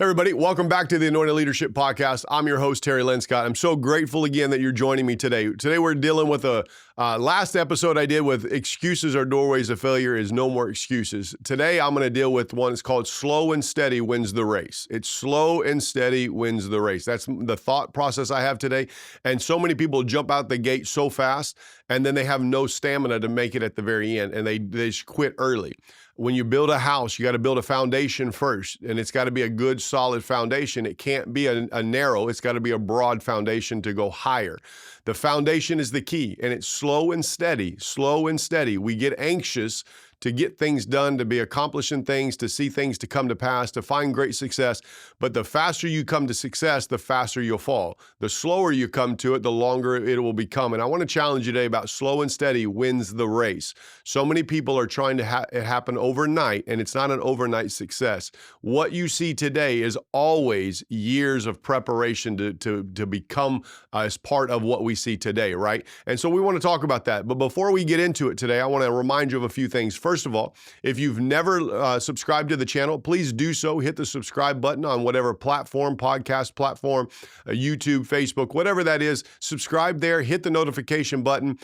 Hey everybody, welcome back to the Anointed Leadership Podcast. I'm your host, Terry Linscott. I'm so grateful again that you're joining me today. Today we're dealing with a last episode I did with excuses are doorways of failure is no more excuses. Today I'm going to deal with one that's called slow and steady wins the race. It's slow and steady wins the race. That's the thought process I have today. And so many people jump out the gate so fast and then they have no stamina to make it at the very end and they just quit early. When you build a house, you got to build a foundation first, and it's got to be a good, solid foundation. It can't be a narrow, it's got to be a broad foundation to go higher. The foundation is the key, and it's slow and steady, slow and steady. We get anxious to get things done, to be accomplishing things, to see things to come to pass, to find great success. But the faster you come to success, the faster you'll fall. The slower you come to it, the longer it will become. And I want to challenge you today about slow and steady wins the race. So many people are trying to it happen overnight, and it's not an overnight success. What you see today is always years of preparation to become as part of what we see today, right? And so we want to talk about that. But before we get into it today, I want to remind you of a few things. First of all, if you've never subscribed to the channel, please do so. Hit the subscribe button on whatever platform, podcast platform, YouTube, Facebook, whatever that is. Subscribe there. Hit the notification button.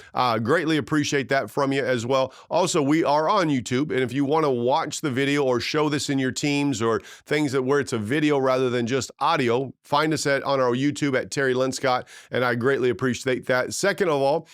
Greatly appreciate that from you as well. Also, we are on YouTube, and if you want to watch the video or show this in your teams or things where it's a video rather than just audio, find us on our YouTube at Terry Linscott, and I greatly appreciate that. Second of all,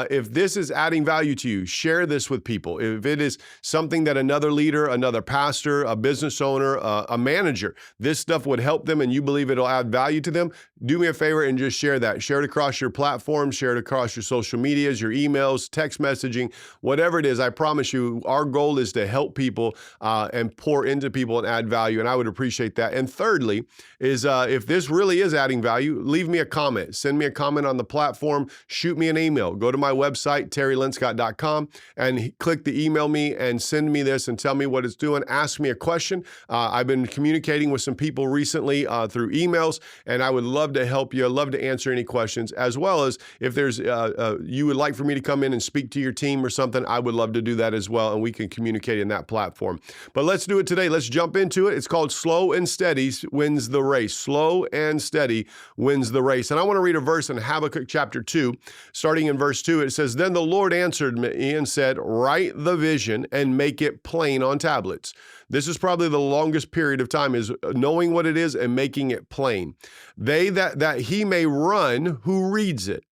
if this is adding value to you, share this with people. If it is something that another leader, another pastor, a business owner, a manager, this stuff would help them and you believe it'll add value to them, do me a favor and just share that. Share it across your platform, share it across your social medias, your emails, text messaging, whatever it is. I promise you, our goal is to help people and pour into people and add value, and I would appreciate that. And thirdly is if this really is adding value, leave me a comment. Send me a comment on the platform. Shoot me an email. Go to my website, terrylinscott.com, and click the email me and send me this and tell me what it's doing. Ask me a question. I've been communicating with some people recently through emails, and I would love to help you. I'd love to answer any questions, as well as if there's you would like for me to come in and speak to your team or something, I would love to do that as well, and we can communicate in that platform. But let's do it today. Let's jump into it. It's called Slow and Steady Wins the Race. Slow and steady wins the race. And I want to read a verse in Habakkuk chapter 2, starting in verse 2. It says, "Then the Lord answered me and said, write the vision and make it plain on tablets." This is probably the longest period of time, is knowing what it is and making it plain. They that he may run who reads it.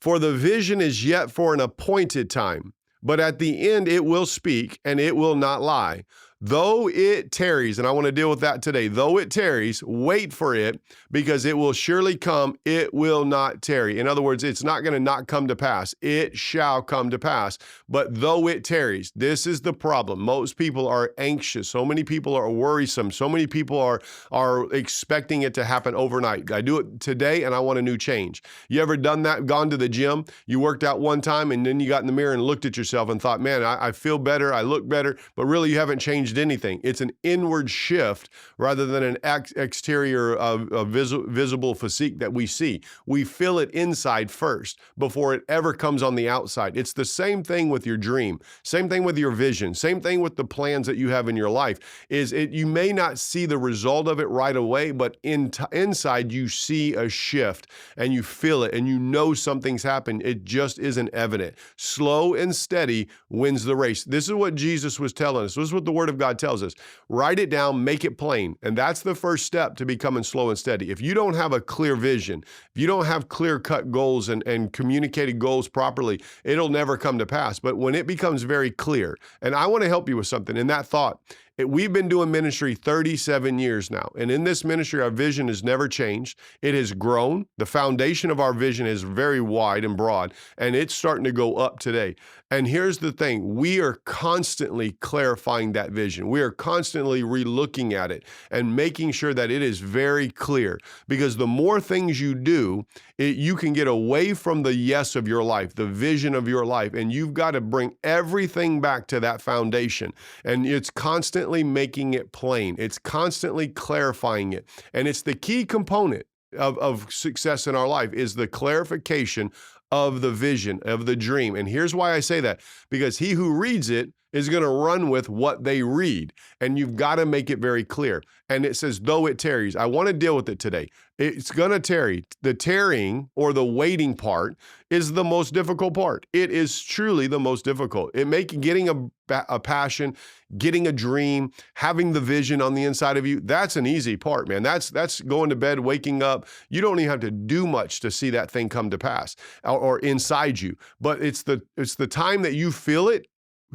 For the vision is yet for an appointed time, but at the end it will speak and it will not lie. Though it tarries, and I want to deal with that today, though it tarries, wait for it, because it will surely come, it will not tarry. In other words, it's not going to not come to pass. It shall come to pass. But though it tarries, this is the problem. Most people are anxious. So many people are worrisome. So many people are expecting it to happen overnight. I do it today and I want a new change. You ever done that? Gone to the gym? You worked out one time and then you got in the mirror and looked at yourself and thought, man, I feel better. I look better, but really you haven't changed anything. It's an inward shift rather than an exterior visible physique that we see. We feel it inside first before it ever comes on the outside. It's the same thing with your dream, same thing with your vision, same thing with the plans that you have in your life. You may not see the result of it right away, but inside you see a shift and you feel it and you know something's happened. It just isn't evident. Slow and steady wins the race. This is what Jesus was telling us. This is what the Word of God tells us. Write it down, make it plain. And that's the first step to becoming slow and steady. If you don't have a clear vision, if you don't have clear-cut goals and communicated goals properly, it'll never come to pass. But when it becomes very clear, and I want to help you with something in that thought, we've been doing ministry 37 years now. And in this ministry, our vision has never changed. It has grown. The foundation of our vision is very wide and broad, and it's starting to go up today. And here's the thing. We are constantly clarifying that vision. We are constantly relooking at it and making sure that it is very clear, because the more things you do, you can get away from the yes of your life, the vision of your life, and you've got to bring everything back to that foundation. And it's constantly making it plain. It's constantly clarifying it. And it's the key component of success in our life, is the clarification of the vision, of the dream. And here's why I say that, because he who reads it is going to run with what they read. And you've got to make it very clear. And it says, though it tarries. I want to deal with it today. It's going to tarry. The tarrying or the waiting part is the most difficult part. It is truly the most difficult. Getting a passion, getting a dream, having the vision on the inside of you, that's an easy part, man. That's going to bed, waking up. You don't even have to do much to see that thing come to pass or inside you. But it's the time that you feel it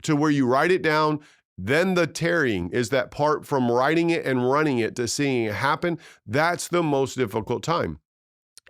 to where you write it down. Then the tarrying is that part from writing it and running it to seeing it happen. That's the most difficult time.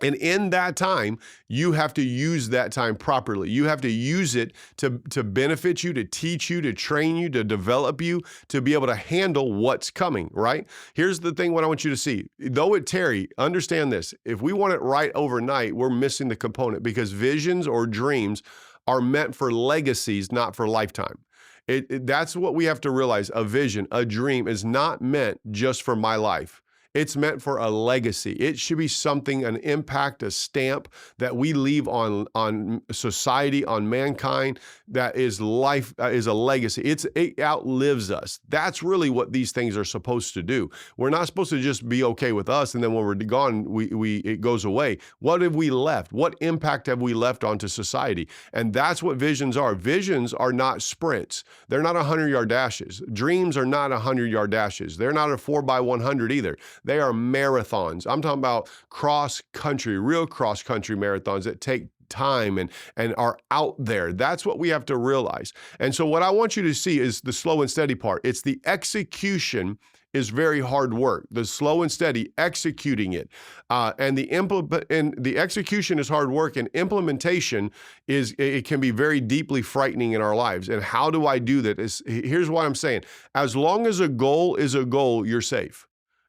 And in that time, you have to use that time properly. You have to use it to benefit you, to teach you, to train you, to develop you, to be able to handle what's coming, right? Here's the thing, what I want you to see. Though it tarry, understand this. If we want it right overnight, we're missing the component, because visions or dreams are meant for legacies, not for lifetime. That's what we have to realize. A vision, a dream is not meant just for my life. It's meant for a legacy. It should be something, an impact, a stamp that we leave on society, on mankind, that is life, is a legacy. It outlives us. That's really what these things are supposed to do. We're not supposed to just be okay with us, and then when we're gone, it goes away. What have we left? What impact have we left onto society? And that's what visions are. Visions are not sprints. They're not 100-yard dashes. Dreams are not 100-yard dashes. They're not a 4x100 either. They are marathons. I'm talking about cross-country, real cross-country marathons that take time and are out there. That's what we have to realize. And so what I want you to see is the slow and steady part. It's the execution is very hard work. The slow and steady executing it, and the execution is hard work, and implementation it can be very deeply frightening in our lives. And how do I do that? Here's what I'm saying. As long as a goal is a goal, you're safe.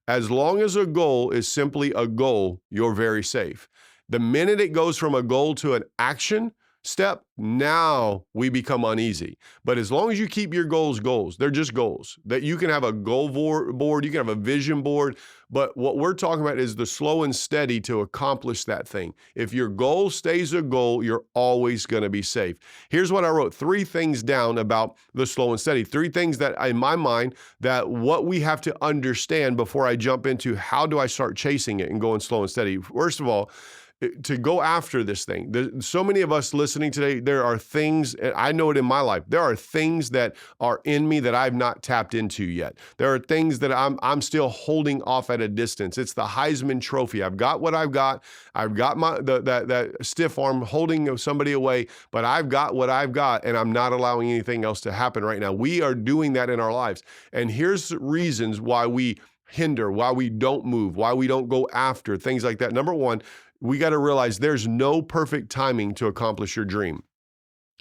As long as a goal is simply a goal, you're very safe. The minute it goes from a goal to an action step, now we become uneasy. But as long as you keep your goals, they're just goals. That you can have a goal board, you can have a vision board, but what we're talking about is the slow and steady to accomplish that thing. If your goal stays a goal, you're always going to be safe. Here's what I wrote, 3 things down about the slow and steady, 3 things that in my mind, that what we have to understand before I jump into how do I start chasing it and going slow and steady. First of all, to go after this thing. There's so many of us listening today, there are things, I know it in my life, there are things that are in me that I've not tapped into yet. There are things that I'm still holding off at a distance. It's the Heisman Trophy. I've got what I've got. I've got that stiff arm holding somebody away, but I've got what I've got, and I'm not allowing anything else to happen right now. We are doing that in our lives. And here's reasons why we hinder, why we don't move, why we don't go after things like that. Number one, we got to realize there's no perfect timing to accomplish your dream.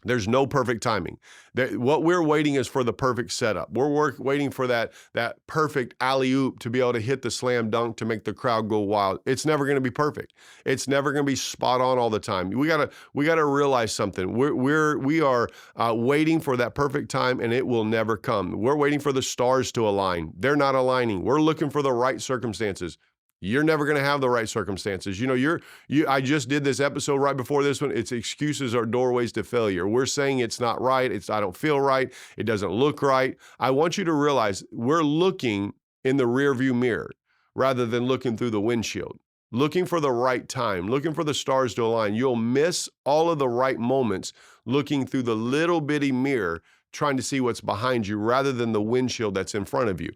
There's no perfect timing. What we're waiting is for the perfect setup. We're waiting for that perfect alley-oop to be able to hit the slam dunk to make the crowd go wild. It's never going to be perfect. It's never going to be spot on all the time. We gotta realize something. We are waiting for that perfect time, and it will never come. We're waiting for the stars to align. They're not aligning. We're looking for the right circumstances. You're never going to have the right circumstances. You know, I just did this episode right before this one. It's excuses are doorways to failure. We're saying it's not right. I don't feel right. It doesn't look right. I want you to realize we're looking in the rearview mirror rather than looking through the windshield, looking for the right time, looking for the stars to align. You'll miss all of the right moments looking through the little bitty mirror, trying to see what's behind you rather than the windshield that's in front of you.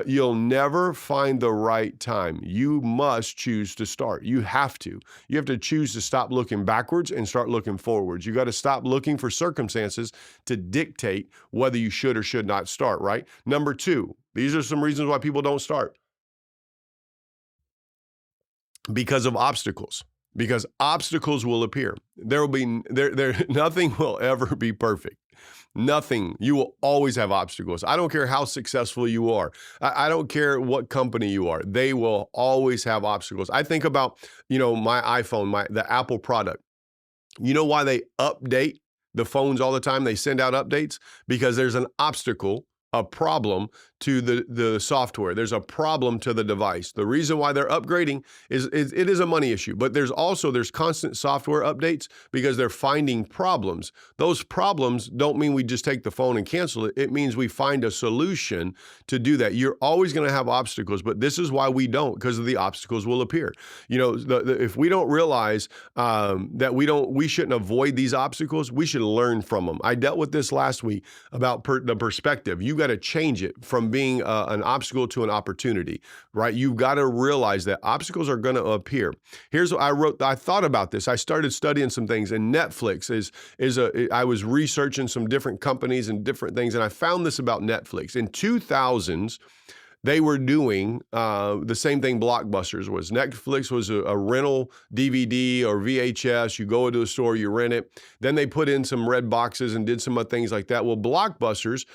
You'll never find the right time. You must choose to start. You have to. You have to choose to stop looking backwards and start looking forwards. You got to stop looking for circumstances to dictate whether you should or should not start, right? Number 2, these are some reasons why people don't start. Because of obstacles. Because obstacles will appear. Nothing will ever be perfect. Nothing. You will always have obstacles. I don't care how successful you are. I don't care what company you are. They will always have obstacles. I think about, my iPhone, the Apple product. You know why they update the phones all the time? They send out updates because there's an obstacle, a problem to the software. There's a problem to the device. The reason why they're upgrading is it is a money issue, but there's constant software updates because they're finding problems. Those problems don't mean we just take the phone and cancel it. It means we find a solution to do that. You're always going to have obstacles, but this is why we don't, because the obstacles will appear. You know, if we don't realize that we shouldn't avoid these obstacles, we should learn from them. I dealt with this last week about the perspective. You got to change it from being an obstacle to an opportunity, right? You've got to realize that obstacles are going to appear. Here's what I wrote. I thought about this. I started studying some things, and Netflix I was researching some different companies and different things, and I found this about Netflix. In 2000s, they were doing the same thing Blockbusters was. Netflix was a rental DVD or VHS. You go into a store, you rent it. Then they put in some red boxes and did some other things like that. Well, Blockbusters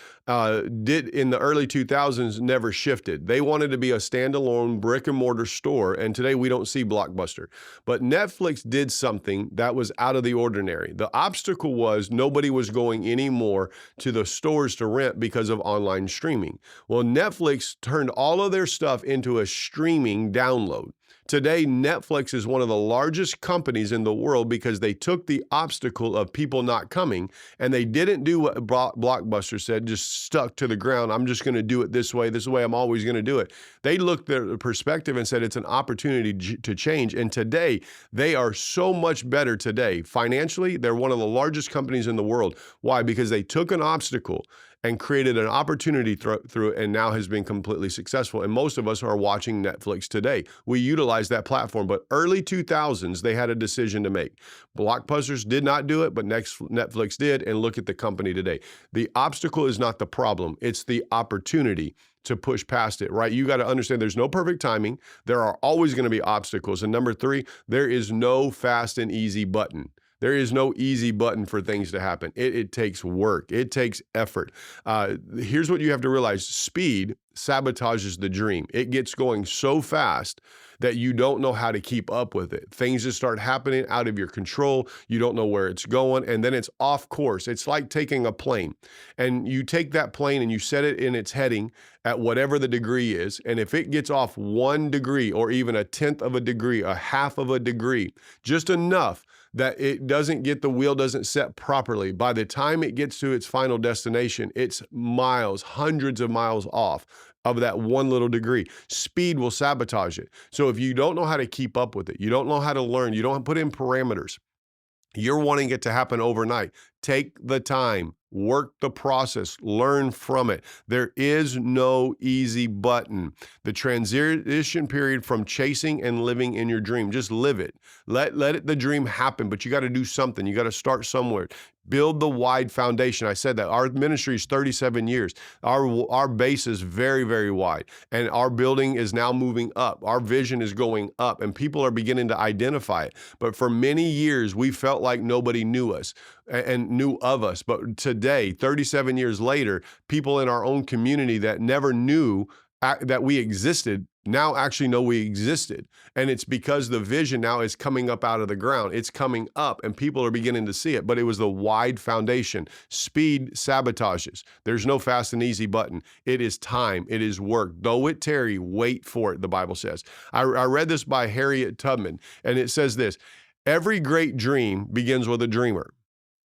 did in the early 2000s never shifted. They wanted to be a standalone brick and mortar store, and today we don't see Blockbuster. But Netflix did something that was out of the ordinary. The obstacle was nobody was going anymore to the stores to rent because of online streaming. Well, Netflix turned all of their stuff into a streaming download. Today, Netflix is one of the largest companies in the world because they took the obstacle of people not coming and they didn't do what Blockbuster said, just stuck to the ground. I'm just going to do it this way I'm always going to do it. They looked at the perspective and said it's an opportunity to change. And today, they are so much better today. Financially, they're one of the largest companies in the world. Why? Because they took an obstacle and created an opportunity through it, and now has been completely successful. And most of us are watching Netflix today. We utilize that platform, but early 2000s, they had a decision to make. Blockbusters did not do it, but Netflix did, and look at the company today. The obstacle is not the problem. It's the opportunity to push past it, right? You got to understand there's no perfect timing. There are always going to be obstacles. And number 3, there is no fast and easy button. There is no easy button for things to happen. It takes work. It takes effort. Here's what you have to realize. Speed sabotages the dream. It gets going so fast that you don't know how to keep up with it. Things just start happening out of your control. You don't know where it's going, and then it's off course. It's like taking a plane, and you take that plane and you set it in its heading at whatever the degree is, and if it gets off 1 degree or even 1/10 of a degree, 1/2 of a degree, just enough that the wheel doesn't set properly. By the time it gets to its final destination, it's miles, hundreds of miles off of that 1 little degree. Speed will sabotage it. So if you don't know how to keep up with it, you don't know how to learn, you don't put in parameters, you're wanting it to happen overnight. Take the time, work the process, learn from it. There is no easy button. The transition period from chasing and living in your dream, just live it. Let the dream happen, but you got to do something. You got to start somewhere. Build the wide foundation. I said that our ministry is 37 years. Our base is very, very wide, and our building is now moving up. Our vision is going up, and people are beginning to identify it. But for many years, we felt like nobody knew us and knew of us. But today, 37 years later, people in our own community that never knew that we existed now actually know we existed. And it's because the vision now is coming up out of the ground. It's coming up and people are beginning to see it, but it was the wide foundation. Speed sabotages. There's no fast and easy button. It is time. It is work. Though it tarry, wait for it, the Bible says. I read this by Harriet Tubman, and it says this: every great dream begins with a dreamer.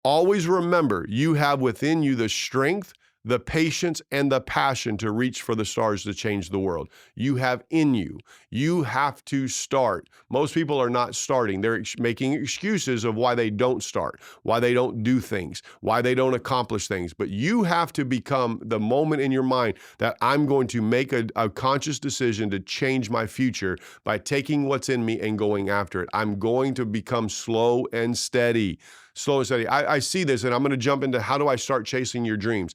Always remember, you have within you the strength, the patience, and the passion to reach for the stars to change the world. You have in you. You have to start. Most people are not starting. They're making excuses of why they don't start, why they don't do things, why they don't accomplish things. But you have to become the moment in your mind that I'm going to make a conscious decision to change my future by taking what's in me and going after it. I'm going to become slow and steady. Slow and steady. I see this, and I'm going to jump into how do I start chasing your dreams.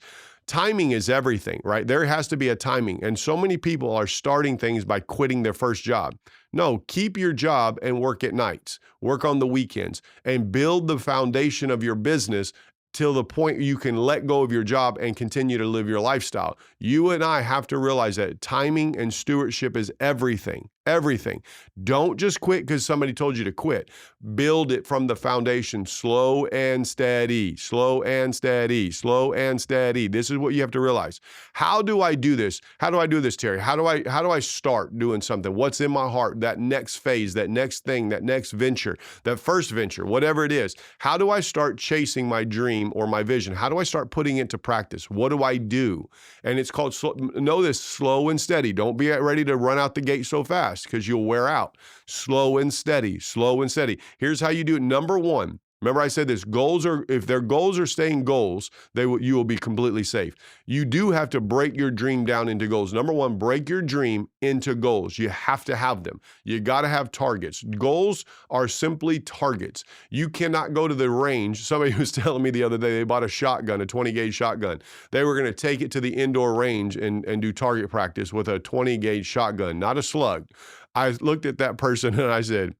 Timing is everything, right? There has to be a timing. And so many people are starting things by quitting their first job. No, keep your job and work at nights, work on the weekends, and build the foundation of your business till the point you can let go of your job and continue to live your lifestyle. You and I have to realize that timing and stewardship is everything. Everything. Don't just quit because somebody told you to quit. Build it from the foundation, slow and steady, slow and steady, slow and steady. This is what you have to realize. How do I do this? How do I do this, Terry? How do I start doing something? What's in my heart? That next phase, that next thing, that next venture, that first venture, whatever it is. How do I start chasing my dream or my vision? How do I start putting it to practice? What do I do? And it's called, know this, slow and steady. Don't be ready to run out the gate so fast because you'll wear out. Slow and steady, slow and steady. Here's how you do it. Number one, remember I said this, if their goals are staying goals, you will be completely safe. You do have to break your dream down into goals. Number one, break your dream into goals. You have to have them. You got to have targets. Goals are simply targets. You cannot go to the range. Somebody was telling me the other day, they bought a shotgun, a 20 gauge shotgun. They were going to take it to the indoor range and do target practice with a 20 gauge shotgun, not a slug. I looked at that person and I said,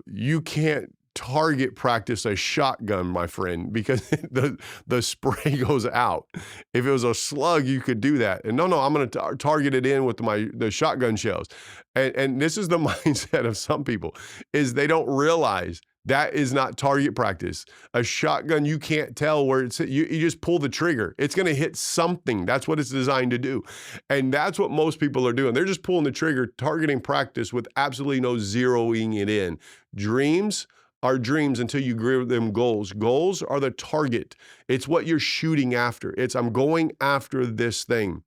you can't target practice a shotgun, my friend, because the spray goes out. If it was a slug, you could do that. And no, I'm going to target it in with the shotgun shells. And this is the mindset of some people, is they don't realize that is not target practice. A shotgun, you can't tell where it's hit. You just pull the trigger. It's going to hit something. That's what it's designed to do. And that's what most people are doing. They're just pulling the trigger, targeting practice with absolutely no zeroing it in. Dreams are dreams until you give them goals. Goals are the target. It's what you're shooting after. I'm going after this thing.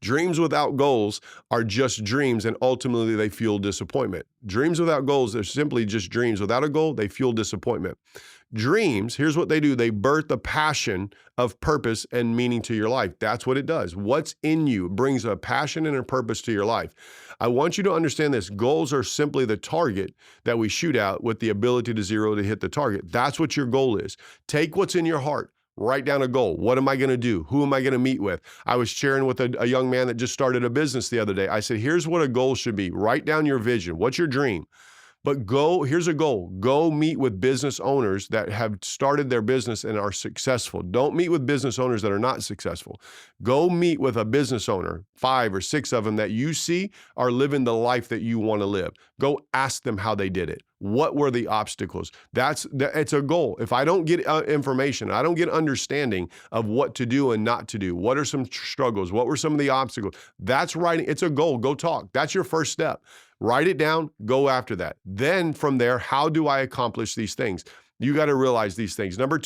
Dreams without goals are just dreams, and ultimately they fuel disappointment. Dreams without goals, they're simply just dreams. Without a goal, they fuel disappointment. Dreams, here's what they do. They birth the passion of purpose and meaning to your life. That's what it does. What's in you brings a passion and a purpose to your life. I want you to understand this. Goals are simply the target that we shoot at with the ability to zero to hit the target. That's what your goal is. Take what's in your heart. Write down a goal. What am I going to do? Who am I going to meet with? I was sharing with a young man that just started a business the other day. I said, here's what a goal should be. Write down your vision. What's your dream? But here's a goal. Go meet with business owners that have started their business and are successful. Don't meet with business owners that are not successful. Go meet with a business owner, 5 or 6 of them that you see are living the life that you want to live. Go ask them how they did it. What were the obstacles? It's a goal. If I don't get information, I don't get understanding of what to do and not to do. What are some struggles? What were some of the obstacles? That's writing. It's a goal. Go talk. That's your first step. Write it down. Go after that. Then from there, how do I accomplish these things? You got to realize these things. Number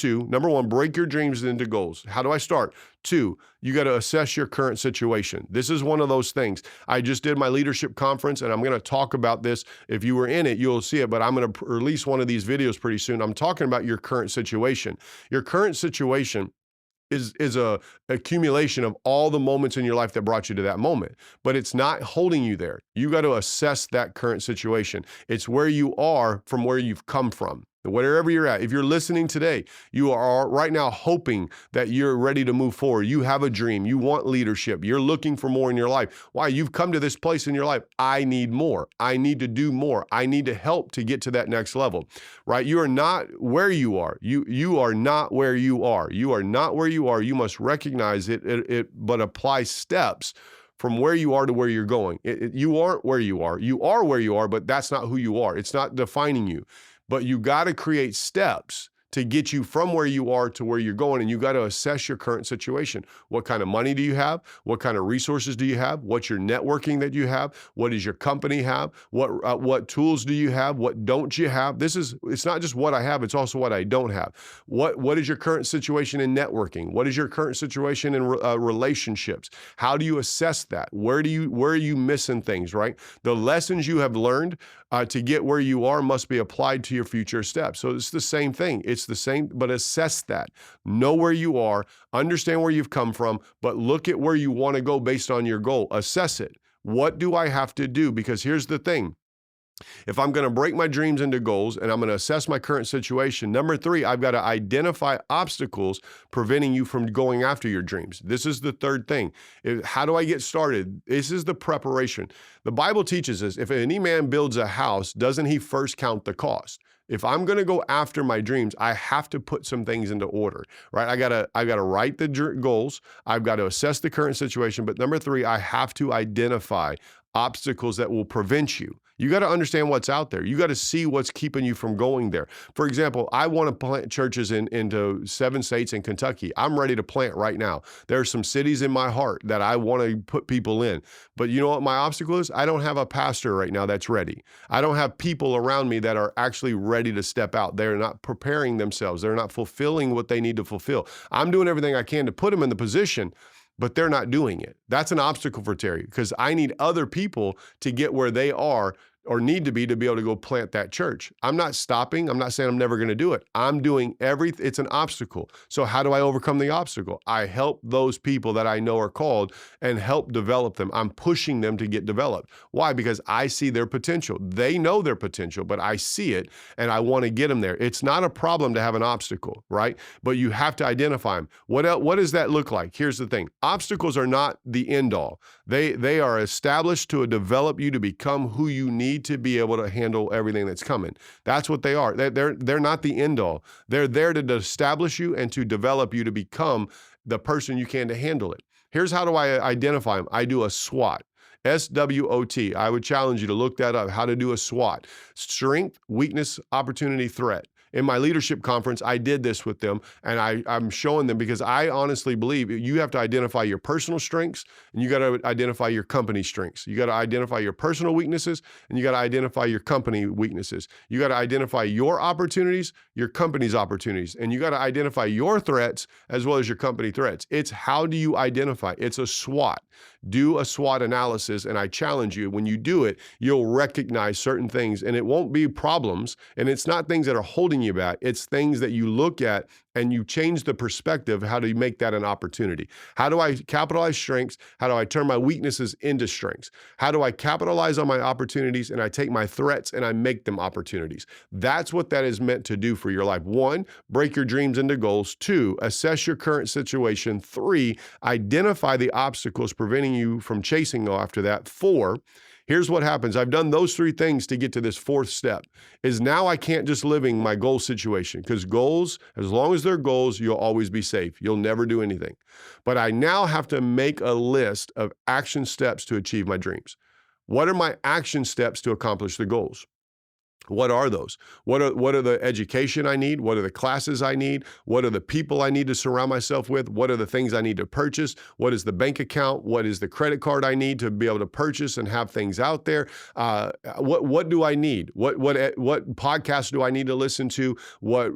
one, break your dreams into goals. How do I start? 2, you got to assess your current situation. This is one of those things. I just did my leadership conference, and I'm going to talk about this. If you were in it, you'll see it, but I'm going to release one of these videos pretty soon. I'm talking about your current situation. Your current situation is a accumulation of all the moments in your life that brought you to that moment, but it's not holding you there. You got to assess that current situation. It's where you are from where you've come from. Wherever you're at, if you're listening today, you are right now hoping that you're ready to move forward. You have a dream. You want leadership. You're looking for more in your life. Why? You've come to this place in your life. I need more. I need to do more. I need to help to get to that next level, right? You are not where you are. You are not where you are. You are not where you are. You must recognize it, but apply steps from where you are to where you're going. You aren't where you are. You are where you are, but that's not who you are. It's not defining you. But you got to create steps to get you from where you are to where you're going, and you got to assess your current situation. What kind of money do you have? What kind of resources do you have? What's your networking that you have? What does your company have? What tools do you have? What don't you have? It's not just what I have, it's also what I don't have. What is your current situation in networking? What is your current situation in relationships? How do you assess that? Where are you missing things, right? The lessons you have learned to get where you are must be applied to your future steps. So it's the same thing. It's the same, but assess that. Know where you are, understand where you've come from, but look at where you want to go based on your goal. Assess it. What do I have to do? Because here's the thing. If I'm going to break my dreams into goals and I'm going to assess my current situation, number 3, I've got to identify obstacles preventing you from going after your dreams. This is the third thing. How do I get started? This is the preparation. The Bible teaches us if any man builds a house, doesn't he first count the cost? If I'm going to go after my dreams, I have to put some things into order, right? I gotta write the goals. I've got to assess the current situation. But number 3, I have to identify obstacles that will prevent you. You got to understand what's out there. You got to see what's keeping you from going there. For example, I want to plant churches into 7 states in Kentucky. I'm ready to plant right now. There are some cities in my heart that I want to put people in. But you know what my obstacle is? I don't have a pastor right now that's ready. I don't have people around me that are actually ready to step out. They're not preparing themselves. They're not fulfilling what they need to fulfill. I'm doing everything I can to put them in the position, but they're not doing it. That's an obstacle for Terry because I need other people to get where they are or need to be able to go plant that church. I'm not stopping. I'm not saying I'm never going to do it. I'm doing everything. It's an obstacle. So how do I overcome the obstacle? I help those people that I know are called and help develop them. I'm pushing them to get developed. Why? Because I see their potential. They know their potential, but I see it and I want to get them there. It's not a problem to have an obstacle, right? But you have to identify them. What does that look like? Here's the thing. Obstacles are not the end all. They are established to develop you to become who you need to be able to handle everything that's coming. That's what they are. They're not the end all. They're there to establish you and to develop you to become the person you can to handle it. Here's how do I identify them. I do a SWOT. SWOT. I would challenge you to look that up, how to do a SWOT. Strength, weakness, opportunity, threat. In my leadership conference, I did this with them, and I'm showing them because I honestly believe you have to identify your personal strengths and you got to identify your company strengths. You got to identify your personal weaknesses and you got to identify your company weaknesses. You got to identify your opportunities, your company's opportunities, and you got to identify your threats as well as your company threats. It's how do you identify? It's a SWOT. Do a SWOT analysis, and I challenge you, when you do it, you'll recognize certain things, and it won't be problems, and it's not things that are holding you back. It's things that you look at and you change the perspective. How do you make that an opportunity? How do I capitalize strengths? How do I turn my weaknesses into strengths? How do I capitalize on my opportunities and I take my threats and I make them opportunities? That's what that is meant to do for your life. 1, break your dreams into goals. 2, assess your current situation. 3, identify the obstacles preventing you from chasing after that. 4, here's what happens. I've done those 3 things to get to this 4th step, is now I can't just living my goal situation, because goals, as long as they're goals, you'll always be safe. You'll never do anything. But I now have to make a list of action steps to achieve my dreams. What are my action steps to accomplish the goals? What are those? What are the education I need? What are the classes I need? What are the people I need to surround myself with? What are the things I need to purchase? What is the bank account? What is the credit card I need to be able to purchase and have things out there? What do I need? What podcasts do I need to listen to? What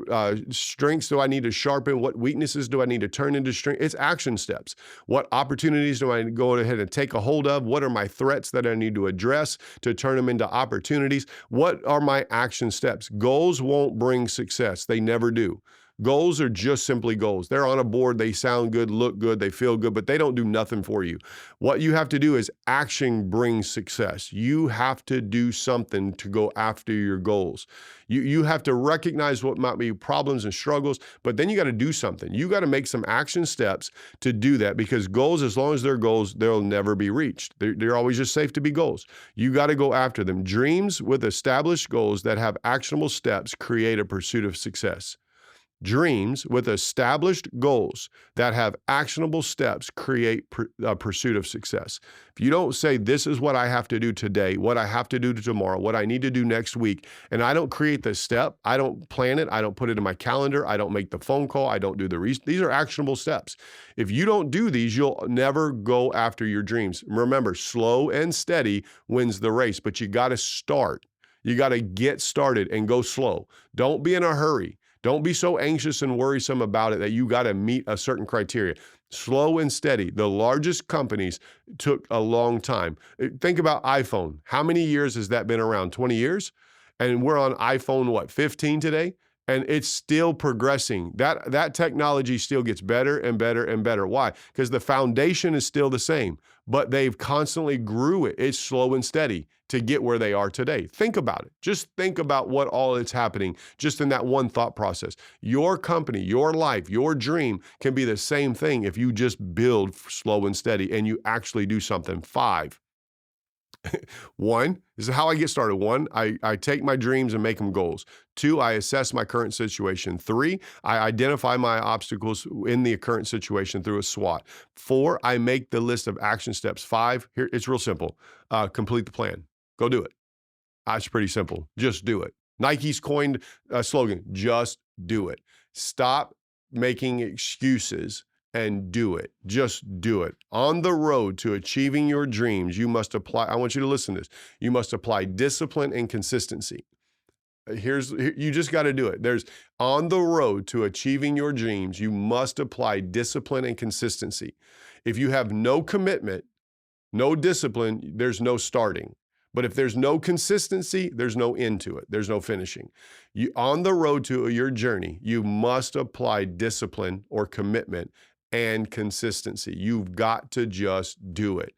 strengths do I need to sharpen? What weaknesses do I need to turn into strength? It's action steps. What opportunities do I go ahead and take a hold of? What are my threats that I need to address to turn them into opportunities? What are my action steps? Goals won't bring success. They never do. Goals are just simply goals. They're on a board. They sound good, look good, they feel good, but they don't do nothing for you. What you have to do is action brings success. You have to do something to go after your goals. You have to recognize what might be problems and struggles, but then you got to do something. You got to make some action steps to do that, because goals, as long as they're goals, they'll never be reached. They're always just safe to be goals. You got to go after them. Dreams with established goals that have actionable steps create a pursuit of success. Dreams with established goals that have actionable steps create a pursuit of success. If you don't say, this is what I have to do today, what I have to do tomorrow, what I need to do next week, and I don't create the step, I don't plan it, I don't put it in my calendar, I don't make the phone call, I don't do these are actionable steps. If you don't do these, you'll never go after your dreams. Remember, slow and steady wins the race, but you got to start. You got to get started and go slow. Don't be in a hurry. Don't be so anxious and worrisome about it that you got to meet a certain criteria. Slow and steady. The largest companies took a long time. Think about iPhone. How many years has that been around? 20 years? And we're on iPhone, 15 today? And it's still progressing. That technology still gets better and better and better. Why? Because the foundation is still the same, but they've constantly grew it. It's slow and steady. to get where they are today. Think about it. Just think about what all is happening just in that one thought process. Your company, your life, your dream can be the same thing if you just build slow and steady and you actually do something. 5. One, this is how I get started. 1, I take my dreams and make them goals. 2, I assess my current situation. 3, I identify my obstacles in the current situation through a SWOT. 4, I make the list of action steps. 5, here, it's real simple. Complete the plan. Go do it. It's pretty simple. Just do it. Nike's coined a slogan, just do it. Stop making excuses and do it. Just do it. On the road to achieving your dreams, you must apply, I want you to listen to this. You must apply discipline and consistency. You just got to do it. On the road to achieving your dreams, you must apply discipline and consistency. If you have no commitment, no discipline, there's no starting. But if there's no consistency, there's no end to it. There's no finishing. On the road to your journey, you must apply discipline or commitment and consistency. You've got to just do it.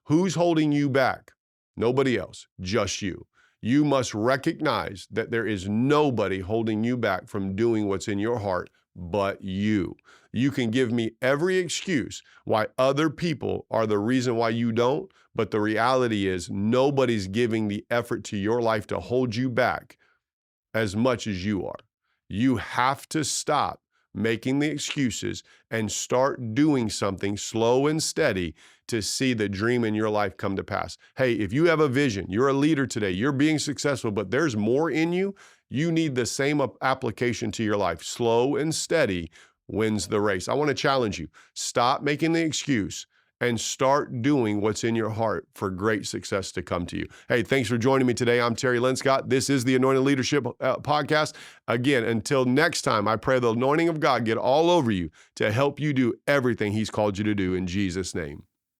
Who's holding you back? Nobody else, just you. You must recognize that there is nobody holding you back from doing what's in your heart but you. You can give me every excuse why other people are the reason why you don't, but the reality is nobody's giving the effort to your life to hold you back as much as you are. You have to stop making the excuses and start doing something slow and steady to see the dream in your life come to pass. Hey, if you have a vision, you're a leader today, you're being successful, but there's more in you, you need the same application to your life. Slow and steady wins the race. I want to challenge you. Stop making the excuse and start doing what's in your heart for great success to come to you. Hey, thanks for joining me today. I'm Terry Linscott. This is the Anointed Leadership Podcast. Again, until next time, I pray the anointing of God get all over you to help you do everything He's called you to do in Jesus' name.